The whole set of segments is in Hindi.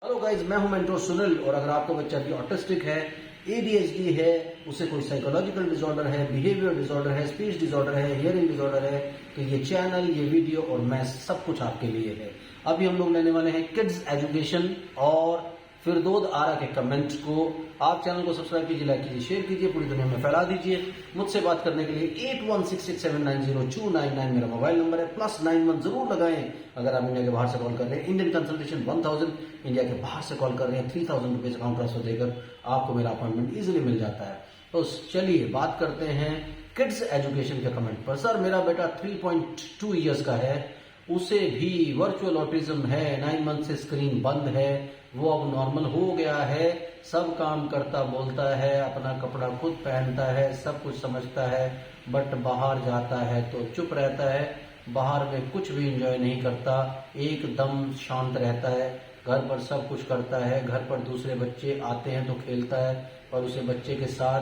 हेलो गाइज, मैं हूं मेंटोर सुनील। और अगर आपका बच्चा भी ऑटिस्टिक है, एडीएचडी है, उसे कोई साइकोलॉजिकल डिसऑर्डर है, बिहेवियर डिसऑर्डर है, स्पीच डिसऑर्डर है, हियरिंग डिसऑर्डर है, तो ये चैनल, ये वीडियो और मैं सब कुछ आपके लिए है। अभी हम लोग लेने वाले हैं किड्स एजुकेशन और फिरदौद आरा के कमेंट को। आप चैनल को सब्सक्राइब कीजिए, लाइक कीजिए, शेयर कीजिए, पूरी दुनिया में फैला दीजिए। मुझसे बात करने के लिए 8166790299 मेरा मोबाइल नंबर है। +91 जरूर लगाएं अगर आप इंडिया के बाहर से कॉल कर रहे हैं। इंडियन कंसल्टेशन 1000, इंडिया के बाहर से कॉल कर रहे हैं 3000 रुपीज अकाउंट ट्रांसफर देकर आपको मेरा अपॉइंटमेंट इजिली मिल जाता है। तो चलिए बात करते हैं किड्स एजुकेशन के कमेंट पर। सर, मेरा बेटा 3.2 ईयर्स का है, उसे भी वर्चुअल ऑटिज्म है, 9 मंथ से स्क्रीन बंद है, वो अब नॉर्मल हो गया है, सब काम करता बोलता है, अपना कपड़ा खुद पहनता है, सब कुछ समझता है, बट बाहर जाता है तो चुप रहता है, बाहर में कुछ भी एंजॉय नहीं करता, एकदम शांत रहता है, घर पर सब कुछ करता है, घर पर दूसरे बच्चे आते हैं तो खेलता है, और उसे बच्चे के साथ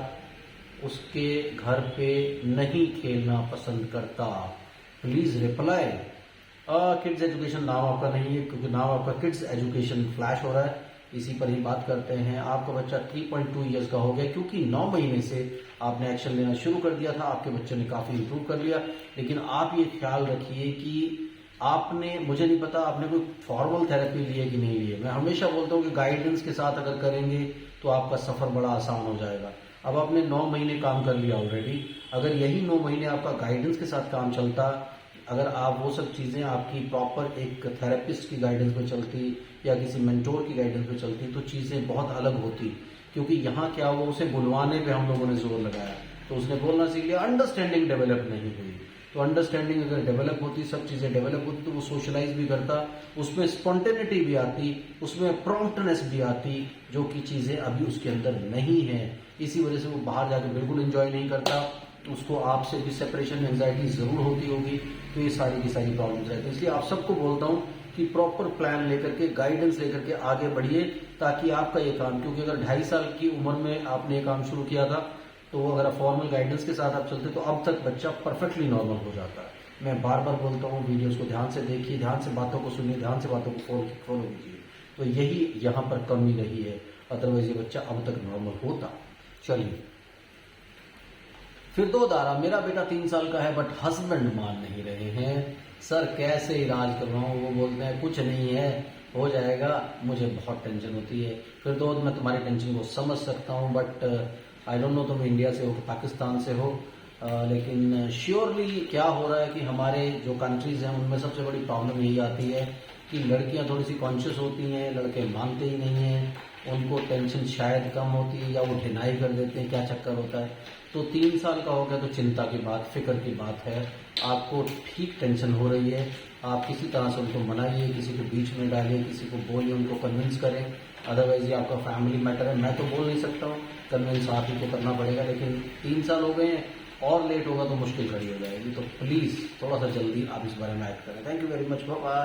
उसके घर पे नहीं खेलना पसंद करता। Please reply. किड्स एजुकेशन नाम आपका नहीं है, क्योंकि नाम आपका किड्स एजुकेशन फ्लैश हो रहा है, इसी पर ही बात करते हैं। आपका बच्चा 3.2 ईयर्स का हो गया, क्योंकि 9 महीने से आपने एक्शन लेना शुरू कर दिया था, आपके बच्चे ने काफी इंप्रूव कर लिया। लेकिन आप ये ख्याल रखिए कि आपने, मुझे नहीं पता आपने कोई फॉर्मल थेरेपी ली है कि नहीं ली है। मैं हमेशा बोलता हूँ कि गाइडेंस के साथ अगर करेंगे तो आपका सफर बड़ा आसान हो जाएगा। अब आपने 9 महीने काम कर लिया ऑलरेडी, अगर यही 9 महीने आपका गाइडेंस के साथ काम चलता, अगर आप वो सब चीजें आपकी प्रॉपर एक थेरेपिस्ट की गाइडेंस में चलती या किसी मेंटोर की गाइडेंस में चलती तो चीजें बहुत अलग होती। क्योंकि यहाँ क्या हुआ, उसे बुलवाने पे हम लोगों ने जोर लगाया, तो उसने बोलना सीख लिया, अंडरस्टैंडिंग डेवलप नहीं हुई। तो अंडरस्टैंडिंग अगर डेवलप होती, सब चीजें डेवलप होती, तो वो सोशलाइज भी करता, उसमें स्पॉन्टेनिटी भी आती, उसमें प्रॉम्प्टनेस भी आती, जो कि चीजें अभी उसके अंदर नहीं है। इसी वजह से वो बाहर जाकर बिल्कुल एंजॉय नहीं करता, उसको आपसे भी सेपरेशन एंजाइटी जरूर होती होगी, तो ये सारी की सारी प्रॉब्लम्स रहती है। इसलिए आप सबको बोलता हूं कि प्रॉपर प्लान लेकर के, गाइडेंस लेकर के आगे बढ़िए, ताकि आपका ये काम, क्योंकि अगर 2.5 साल की उम्र में आपने ये काम शुरू किया था, तो अगर फॉर्मल गाइडेंस के साथ आप चलते तो अब तक बच्चा परफेक्टली नॉर्मल हो जाता है। मैं बार बार बोलता हूँ, वीडियोस को ध्यान से देखिए, ध्यान से बातों को सुनिए, ध्यान से बातों को फॉलो कीजिए। तो यही यहाँ पर कमी रही है, अदरवाइज ये बच्चा अब तक नॉर्मल होता। चलिए फिरदौद आरा, मेरा बेटा 3 साल का है, बट हस्बैंड मान नहीं रहे हैं। सर, कैसे इलाज करवाऊं? वो बोलते हैं कुछ नहीं है, हो जाएगा। मुझे बहुत टेंशन होती है। फिरदौद, मैं तुम्हारी टेंशन को समझ सकता हूं, बट आई डोंट नो तुम इंडिया से हो कि पाकिस्तान से हो, लेकिन श्योरली क्या हो रहा है कि हमारे जो कंट्रीज हैं उनमें सबसे बड़ी प्रॉब्लम यही आती है कि लड़कियां थोड़ी सी कॉन्शियस होती हैं, लड़के मानते ही नहीं हैं, उनको टेंशन शायद कम होती है या वो डिनाई कर देते हैं, क्या चक्कर होता है। तो 3 साल का हो गया तो चिंता की बात, फिक्र की बात है। आपको ठीक टेंशन हो रही है, आप किसी तरह से उनको मनाइए, किसी को बीच में डालिए, किसी को बोलिए, उनको कन्विंस करें। अदरवाइज ये आपका फैमिली मैटर है, मैं तो बोल नहीं सकता हूँ, कन्विंस आप ही को करना पड़ेगा। लेकिन 3 साल हो गए हैं, और लेट होगा तो मुश्किल खड़ी हो जाएगी। तो प्लीज थोड़ा सा जल्दी आप इस बारे में एक्ट करें। Thank you very much, bye bye.